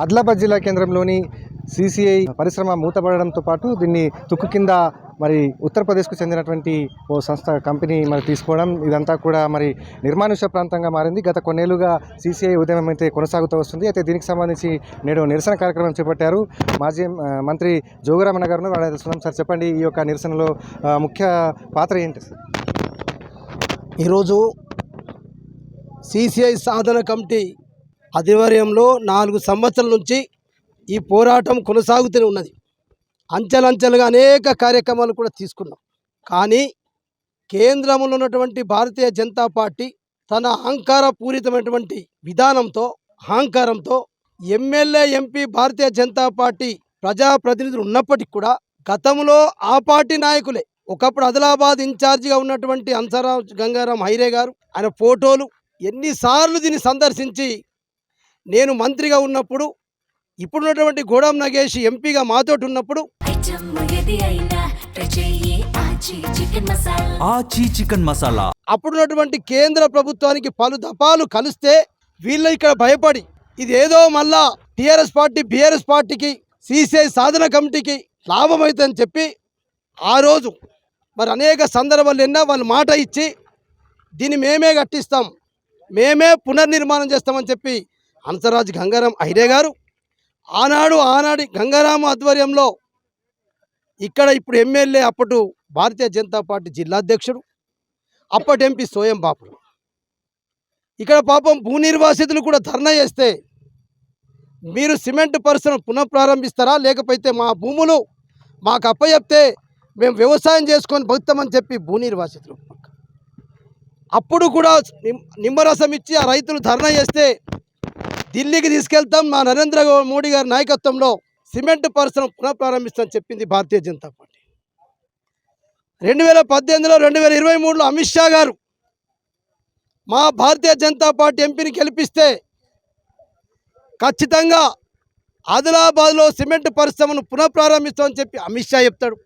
ఆదిలాబాద్ జిల్లా కేంద్రంలోని సీసీఐ పరిశ్రమ మూతపడడంతో పాటు దీన్ని తుక్కు కింద మరి ఉత్తరప్రదేశ్కు చెందినటువంటి ఓ సంస్థ కంపెనీ మరి తీసుకోవడం ఇదంతా కూడా మరి నిర్మానుష్య ప్రాంతంగా మారింది. గత కొన్నేళ్లుగా సీసీఐ ఉద్యమం అయితే కొనసాగుతూ వస్తుంది. అయితే దీనికి సంబంధించి నేడు నిరసన కార్యక్రమం చేపట్టారు. మాజీ మంత్రి జోగురామన్న గారు తెలుసుకున్నాం. సార్ చెప్పండి, ఈ యొక్క నిరసనలో ముఖ్య పాత్ర ఏంటి సార్? ఈరోజు సీసీఐ సాధన కమిటీ ఆధ్వర్యంలో 4 సంవత్సరాల నుంచి ఈ పోరాటం కొనసాగుతూనే ఉన్నది. అంచెలంచెలుగా అనేక కార్యక్రమాలు కూడా తీసుకున్నాం. కానీ కేంద్రంలో ఉన్నటువంటి భారతీయ జనతా పార్టీ తన అహంకారపూరితమైనటువంటి విధానంతో అహంకారంతో MLA MP Bharatiya Janata party ప్రజాప్రతినిధులు ఉన్నప్పటికీ కూడా గతంలో ఆ పార్టీ నాయకులే ఒకప్పుడు ఆదిలాబాద్ ఇన్ఛార్జిగా ఉన్నటువంటి హంసరాజ్ గంగారాం హైరే గారు ఆయన ఫోటోలు ఎన్నిసార్లు దీన్ని సందర్శించి నేను మంత్రిగా ఉన్నప్పుడు ఇప్పుడున్నటువంటి గోడాం నగేష్ ఎంపీగా మాతోటి ఉన్నప్పుడు అప్పుడున్నటువంటి కేంద్ర ప్రభుత్వానికి పలు దఫాలు కలిస్తే వీళ్ళు ఇక్కడ భయపడి ఇదేదో మళ్ళా టీఆర్ఎస్ పార్టీ బీఆర్ఎస్ పార్టీకి సీసీఐ సాధన కమిటీకి లాభమవుతుందని చెప్పి ఆ రోజు మరి అనేక సందర్భాలు ఎన్నో వాళ్ళు మాట ఇచ్చి దీన్ని మేమే కట్టిస్తాం, మేమే పునర్నిర్మాణం చేస్తామని చెప్పి హంసరాజ్ గంగారాం హైరే గారు ఆనాడు గంగారాం ఆధ్వర్యంలో ఇక్కడ ఇప్పుడు ఎమ్మెల్యే అప్పటి భారతీయ జనతా పార్టీ జిల్లా అధ్యక్షుడు అప్పటి ఎంపీ సోయం బాపుడు ఇక్కడ పాపం భూ నిర్వాసితులు కూడా ధర్నా చేస్తే మీరు సిమెంట్ పరిశ్రమ పునఃప్రారంభిస్తారా లేకపోతే మా భూములు మాకు అప్పచెప్తే మేము వ్యవసాయం చేసుకొని బతుకుతామని చెప్పి భూ నిర్వాసితులు అప్పుడు కూడా నిమ్మరసం ఇచ్చి ఆ రైతులు ధర్నా చేస్తే ఢిల్లీకి తీసుకెళ్తాం, మా నరేంద్ర మోడీ గారి నాయకత్వంలో సిమెంట్ పరిశ్రమ పునఃప్రారంభిస్తామని చెప్పింది భారతీయ జనతా పార్టీ. 2018లో 2023లో అమిత్ షా గారు మా భారతీయ జనతా పార్టీ ఎంపీని గెలిపిస్తే ఖచ్చితంగా ఆదిలాబాద్లో సిమెంట్ పరిశ్రమను పునఃప్రారంభిస్తామని చెప్పి అమిత్ షా చెప్తాడు,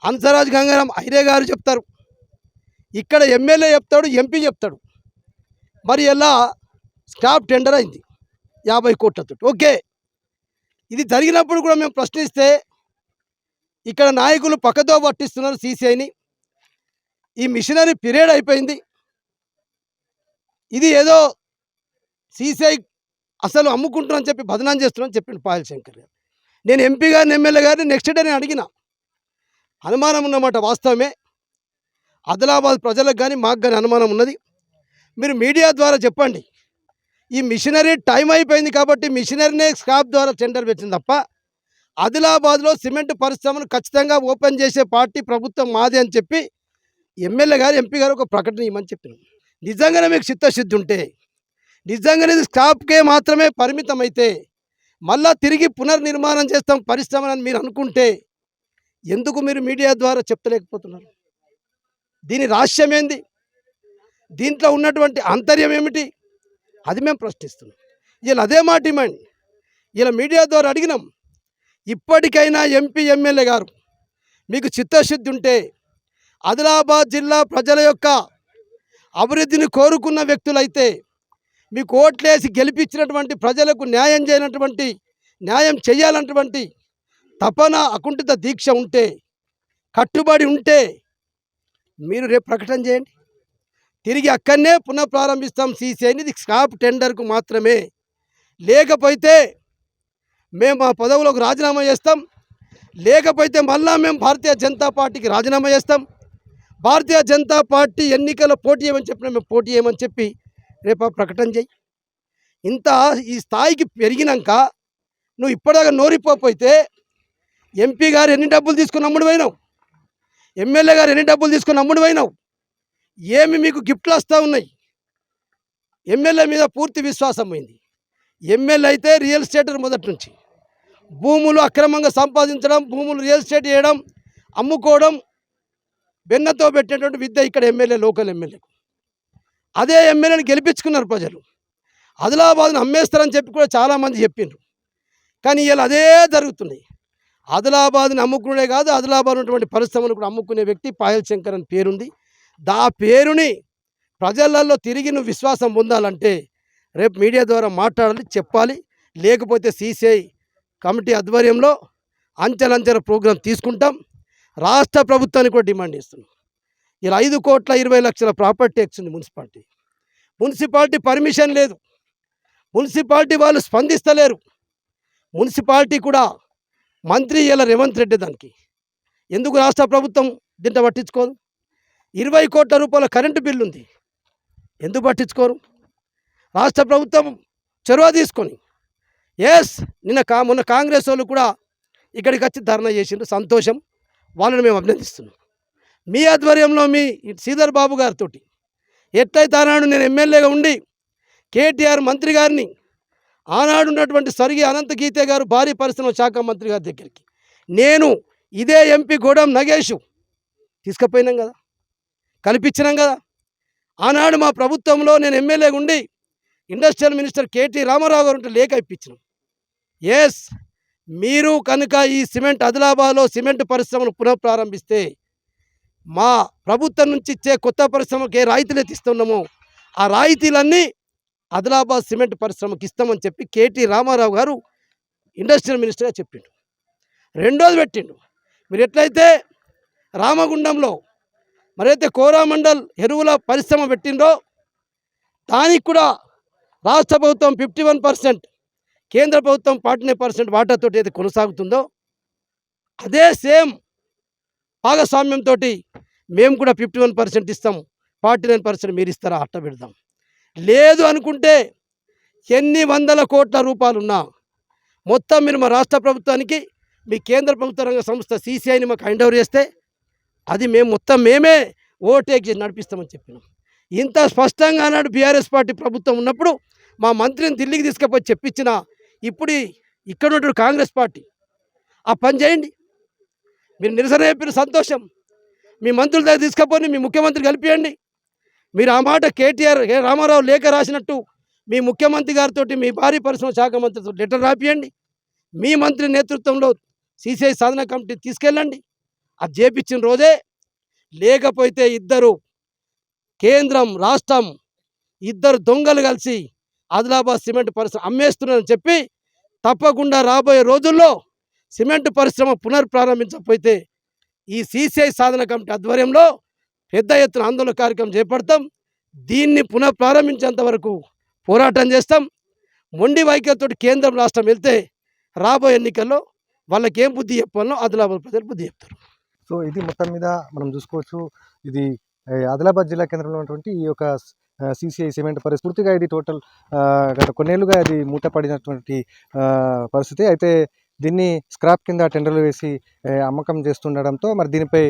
హంసరాజ్ గంగారాం హైరే గారు చెప్తారు, ఇక్కడ ఎమ్మెల్యే చెప్తాడు, ఎంపీ చెప్తాడు. మరి ఎలా స్టాప్ టెండర్ అయింది 50 కోట్లతో. ఓకే, ఇది జరిగినప్పుడు కూడా మేము ప్రశ్నిస్తే ఇక్కడ నాయకులు పక్కతో పట్టిస్తున్నారు సీసీఐని. ఈ మిషనరీ పీరియడ్ అయిపోయింది, ఇది ఏదో సీసీఐ అసలు అమ్ముకుంటున్నారని చెప్పి బదనాం చేస్తున్నారని చెప్పిండు పాయల్ శంకర్ గారు. నేను ఎంపీ గారిని ఎమ్మెల్యే గారిని నెక్స్ట్ డే నేను అడిగిన, అనుమానం ఉన్నమాట వాస్తవమే, ఆదిలాబాద్ ప్రజలకు కానీ మాకు కానీ అనుమానం ఉన్నది, మీరు మీడియా ద్వారా చెప్పండి. ఈ మిషనరీ టైం అయిపోయింది కాబట్టి మిషనరీనే స్క్రాప్ ద్వారా టెండర్ పెట్టింది తప్ప ఆదిలాబాద్లో సిమెంట్ పరిశ్రమను ఖచ్చితంగా ఓపెన్ చేసే పార్టీ ప్రభుత్వం మాది అని చెప్పి ఎమ్మెల్యే గారు ఎంపీ గారు ఒక ప్రకటన ఇవ్వమని చెప్పినాం. నిజంగానే మీకు చిత్తశుద్ధి ఉంటే, నిజంగానే స్క్రాప్కే మాత్రమే పరిమితం అయితే మళ్ళా తిరిగి పునర్నిర్మాణం చేస్తాం పరిశ్రమని మీరు అనుకుంటే ఎందుకు మీరు మీడియా ద్వారా చెప్తలేకపోతున్నారు? దీని రహస్యం ఏంది? దీంట్లో ఉన్నటువంటి ఆంతర్యం ఏమిటి? అది మేము ప్రశ్నిస్తున్నాం. వీళ్ళు అదే మా డిమాండ్ ఇలా మీడియా ద్వారా అడిగినాం. ఇప్పటికైనా ఎంపీ ఎమ్మెల్యే గారు మీకు చిత్తశుద్ధి ఉంటే ఆదిలాబాద్ జిల్లా ప్రజల యొక్క అభివృద్ధిని కోరుకున్న వ్యక్తులైతే మీకు ఓట్లేసి గెలిపించినటువంటి ప్రజలకు న్యాయం చేయాలన్నటువంటి తపన అకుంఠిత దీక్ష ఉంటే కట్టుబడి ఉంటే మీరు రేపు ప్రకటన చేయండి, తిరిగి అక్కడనే పునఃప్రారంభిస్తాం సీసీఐని, ఇది స్క్రాప్ టెండర్కు మాత్రమే. లేకపోతే మేము మా పదవులకు రాజీనామా చేస్తాం, లేకపోతే మళ్ళా మేము భారతీయ జనతా పార్టీకి రాజీనామా చేస్తాం. భారతీయ జనతా పార్టీ ఎన్నికల్లో పోటీ చేయమని చెప్పినా మేము పోటీ చేయమని చెప్పి రేపు ప్రకటన చేయి. ఇంత ఈ స్థాయికి పెరిగినాక నువ్వు ఇప్పటిదాకా నోరిపోతే ఎంపీ గారు ఎన్ని డబ్బులు తీసుకుని అమ్ముడు పోయినావు, ఎమ్మెల్యే గారు ఎన్ని డబ్బులు తీసుకుని అమ్ముడు పోయినావు, ఏమి మీకు గిఫ్ట్లు వస్తూ ఉన్నాయి? ఎమ్మెల్యే మీద పూర్తి విశ్వాసం పోయింది. ఎమ్మెల్యే అయితే రియల్ ఎస్టేట్ మొదటి నుంచి భూములు అక్రమంగా సంపాదించడం, భూములు రియల్ ఎస్టేట్ చేయడం, అమ్ముకోవడం వెన్నతో పెట్టేటువంటి విద్య ఇక్కడ ఎమ్మెల్యే, లోకల్ ఎమ్మెల్యేకు. అదే ఎమ్మెల్యేని గెలిపించుకున్నారు ప్రజలు. ఆదిలాబాద్ను అమ్మేస్తారని చెప్పి కూడా చాలామంది చెప్పిండ్రు. కానీ ఇలా అదే జరుగుతున్నాయి. ఆదిలాబాద్ని అమ్ముకునే కాదు, ఆదిలాబాద్ ఉన్నటువంటి పరిశ్రమను కూడా అమ్ముకునే వ్యక్తి పాయల్ శంకర్ అని పేరుంది. దా పేరుని ప్రజలలో తిరిగి నువ్వు విశ్వాసం పొందాలంటే రేపు మీడియా ద్వారా మాట్లాడాలి, చెప్పాలి. లేకపోతే సీసీఐ కమిటీ ఆధ్వర్యంలో అంచెలంచెల ప్రోగ్రాం తీసుకుంటాం. రాష్ట్ర ప్రభుత్వానికి కూడా డిమాండ్ చేస్తున్నాం. ఇలా 5,20,00,000 ప్రాపర్టీ ట్యాక్స్ ఉంది మున్సిపాలిటీ పర్మిషన్ లేదు. మున్సిపాలిటీ వాళ్ళు స్పందిస్తలేరు. మున్సిపాలిటీ కూడా మంత్రి ఇలా రేవంత్ రెడ్డి దానికి ఎందుకు రాష్ట్ర ప్రభుత్వం దీంట్లో పట్టించుకోదు? 20 కోట్ల రూపాయల కరెంటు బిల్లు ఉంది, ఎందుకు పట్టించుకోరు? రాష్ట్ర ప్రభుత్వం చొరవ తీసుకొని మొన్న కాంగ్రెస్ వాళ్ళు కూడా ఇక్కడికి వచ్చి ధర్నా చేసిండ్రు, సంతోషం, వాళ్ళని మేము అభినందిస్తున్నాం. మీ ఆధ్వర్యంలో మీ శ్రీధర్ బాబు గారితో ఎట్లయితే ఆనాడు నేను ఎమ్మెల్యేగా ఉండి కేటీఆర్ మంత్రి గారిని ఆనాడు ఉన్నటువంటి స్వర్గీయ అనంత గీతే గారు భారీ పరిశ్రమ శాఖ మంత్రి గారి దగ్గరికి నేను ఇదే ఎంపీ గోడం నగేష్ తీసుకుపోయినాం కదా, కల్పించినాం కదా. ఆనాడు మా ప్రభుత్వంలో నేను ఎమ్మెల్యేగా ఉండి ఇండస్ట్రియల్ మినిస్టర్ కేటీ రామారావు గారు ఉంటే లేఖ ఇప్పించినాం. మీరు కనుక ఈ సిమెంట్ ఆదిలాబాద్లో సిమెంట్ పరిశ్రమను పునఃప్రారంభిస్తే మా ప్రభుత్వం నుంచి ఇచ్చే కొత్త పరిశ్రమకి ఏ రాయితీలు ఇస్తున్నామో ఆ రాయితీలన్నీ ఆదిలాబాద్ సిమెంట్ పరిశ్రమకి ఇస్తామని చెప్పి కేటీ రామారావు గారు ఇండస్ట్రియల్ మినిస్టర్గా చెప్పిండు. రెండోది పెట్టిండు, మీరు ఎట్లయితే రామగుండంలో మరైతే కోరామండల్ ఎరువుల పరిశ్రమ పెట్టిండ్రో దానికి కూడా రాష్ట్ర ప్రభుత్వం 51%, కేంద్ర ప్రభుత్వం 49% వాటాతో అయితే కొనసాగుతుందో అదే సేమ్ భాగస్వామ్యంతో మేము కూడా 51% ఇస్తాం, 49% మీరు ఇస్తారా అట్ట పెడదాం. లేదు అనుకుంటే ఎన్ని వందల కోట్ల రూపాయలున్నా మొత్తం మీరు మా రాష్ట్ర ప్రభుత్వానికి మీ కేంద్ర ప్రభుత్వ రంగ సంస్థ సీసీఐని మాకు హ్యాండ్ ఓవర్ చేస్తే అది మేమే ఓవర్టేక్ చేసి నడిపిస్తామని చెప్పినాం. ఇంత స్పష్టంగా నాడు బీఆర్ఎస్ పార్టీ ప్రభుత్వం ఉన్నప్పుడు మా మంత్రిని ఢిల్లీకి తీసుకుపోయి చెప్పించిన ఇప్పుడు ఇక్కడ ఉన్నటువంటి కాంగ్రెస్ పార్టీ ఆ పని చేయండి. మీరు నిరసన చెప్పిన సంతోషం, మీ మంత్రుల దగ్గర తీసుకుపోయి మీ ముఖ్యమంత్రి కలిపియండి. మీరు ఆ మాట కేటీఆర్ రామారావు లేఖ రాసినట్టు మీ ముఖ్యమంత్రి గారితో మీ భారీ పరిశ్రమ శాఖ మంత్రితో లెటర్ రాపియండి. మీ మంత్రి నేతృత్వంలో సీసీఐ సాధన కమిటీ తీసుకెళ్ళండి. అది చేపించిన రోజే. లేకపోతే ఇద్దరు కేంద్రం రాష్ట్రం ఇద్దరు దొంగలు కలిసి ఆదిలాబాద్ సిమెంట్ పరిశ్రమ అమ్మేస్తున్నారని చెప్పి తప్పకుండా రాబోయే రోజుల్లో సిమెంట్ పరిశ్రమ పునఃప్రారంభించకపోతే ఈ సీసీఐ సాధన కమిటీ ఆధ్వర్యంలో పెద్ద ఎత్తున ఆందోళన కార్యక్రమం చేపడతాం. దీన్ని పునఃప్రారంభించేంత వరకు పోరాటం చేస్తాం. మొండి వైఖరితో కేంద్రం రాష్ట్రం వెళ్తే రాబోయే ఎన్నికల్లో వాళ్ళకి ఏం బుద్ధి చెప్పాలో ఆదిలాబాద్ ప్రజలు బుద్ధి చెప్తారు. సో ఇది మొత్తం మీద మనం చూసుకోవచ్చు. ఇది ఆదిలాబాద్ జిల్లా కేంద్రంలో ఉన్నటువంటి ఈ యొక్క సీసీఐ సిమెంట్ పరిస్థితి పూర్తిగా ఇది టోటల్ గత కొన్నేళ్ళుగా ఇది మూతపడినటువంటి పరిస్థితి. అయితే దీన్ని స్క్రాప్ కింద టెండర్లు వేసి అమ్మకం చేస్తుండడంతో మరి దీనిపై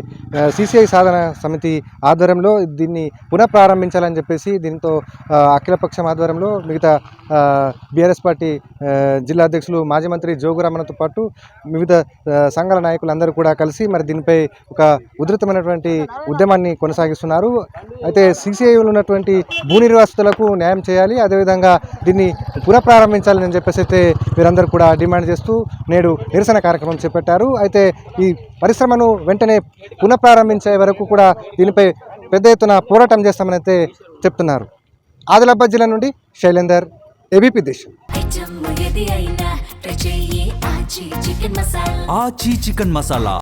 సీసీఐ సాధన సమితి ఆధ్వర్యంలో దీన్ని పునఃప్రారంభించాలని చెప్పేసి దీంతో అఖిలపక్షం ఆధ్వర్యంలో మిగతా బీఆర్ఎస్ పార్టీ జిల్లా అధ్యక్షులు మాజీ మంత్రి జోగురామన్తో పాటు వివిధ సంఘాల నాయకులందరూ కూడా కలిసి మరి దీనిపై ఒక ఉధృతమైనటువంటి ఉద్యమాన్ని కొనసాగిస్తున్నారు. అయితే సీసీఐలో ఉన్నటువంటి భూ నిర్వాసితులకు న్యాయం చేయాలి, అదేవిధంగా దీన్ని పునఃప్రారంభించాలని చెప్పేసి అయితే వీరందరూ కూడా డిమాండ్ చేస్తూ నేడు నిరసన కార్యక్రమం చేపట్టారు. అయితే ఈ పరిశ్రమను వెంటనే పునఃప్రారంభించే వరకు కూడా దీనిపై పెద్ద ఎత్తున పోరాటం చేస్తామని అయితే చెప్తున్నారు. ఆదిలాబాద్ జిల్లా నుండి శైలేందర్, ఏబీపీ దేశం. ఆచి చికెన్ మసాలా